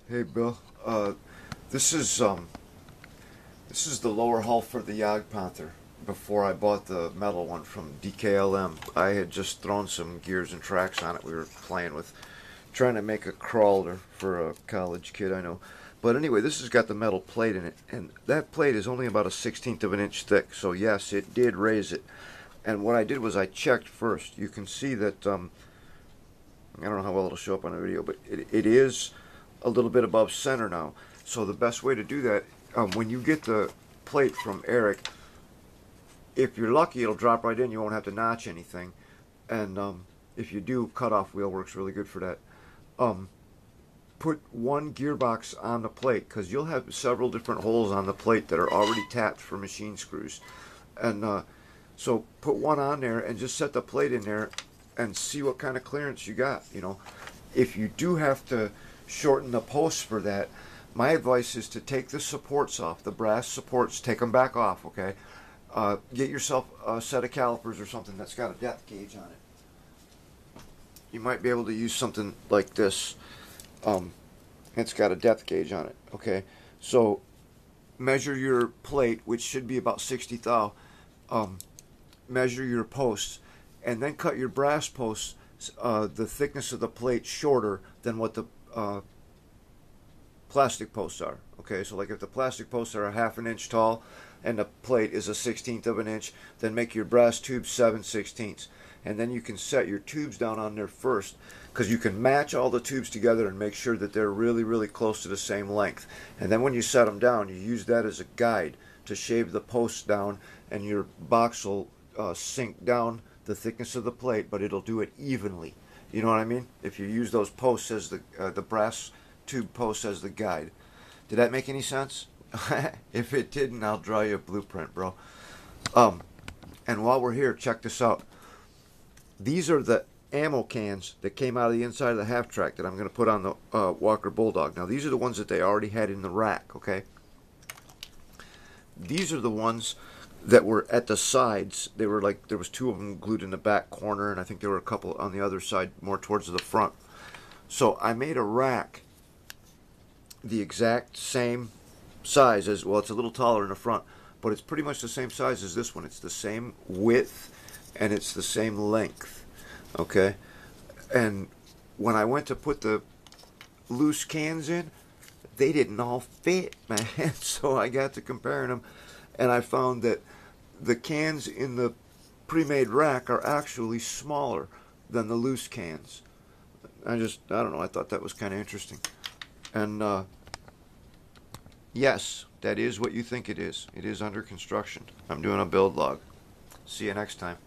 Hey Bill, this is this is the lower hull for the Jagdpanther. Before I bought the metal one from DKLM, I had just thrown some gears and tracks on it. We were playing with trying to make a crawler for a college kid I know. But anyway, this has got the metal plate in it, and that plate is only about a 16th of an inch thick. So yes, it did raise it. And what I did was I checked first. You can see that I don't know how well it'll show up on the video, but it is a little bit above center now. So the best way to do that, when you get the plate from Eric, if you're lucky, it'll drop right in. You won't have to notch anything. And if you do, cutoff wheel works really good for that. Put one gearbox on the plate because you'll have several different holes on the plate that are already tapped for machine screws. And so put one on there and just set the plate in there and see what kind of clearance you got. If you do have to shorten the posts for that, my advice is to take the supports off, the brass supports, take them back off, okay? Get yourself a set of calipers or something that's got a depth gauge on it. You might be able to use something like this. It's got a depth gauge on it, okay? So measure your plate, which should be about 60 thou. Measure your posts, and then cut your brass posts the thickness of the plate shorter than what the plastic posts are. Okay, so like if the plastic posts are a half an inch tall and the plate is a 16th of an inch, then make your brass tubes 7/16. And then you can set your tubes down on there first, because you can match all the tubes together and make sure that they're really, really close to the same length. And then when you set them down, you use that as a guide to shave the posts down, and your box will sink down the thickness of the plate, but it'll do it evenly. You know what I mean? If you use those posts as the brass tube posts as the guide. Did that make any sense? If it didn't, I'll draw you a blueprint, bro. And while we're here, check this out. These are the ammo cans that came out of the inside of the half track that I'm going to put on the Walker Bulldog. Now, these are the ones that they already had in the rack, okay? These are the ones that were at the sides. They were like, there was two of them glued in the back corner, and I think there were a couple on the other side more towards the front. So I made a rack the exact same size as, well, it's a little taller in the front, but it's pretty much the same size as this one. It's the same width and it's the same length, okay? And when I went to put the loose cans in, they didn't all fit, man. So I got to comparing them, and I found that the cans in the pre-made rack are actually smaller than the loose cans. I don't know, I thought that was kind of interesting. And yes, that is what you think it is. It is under construction. I'm doing a build log. See you next time.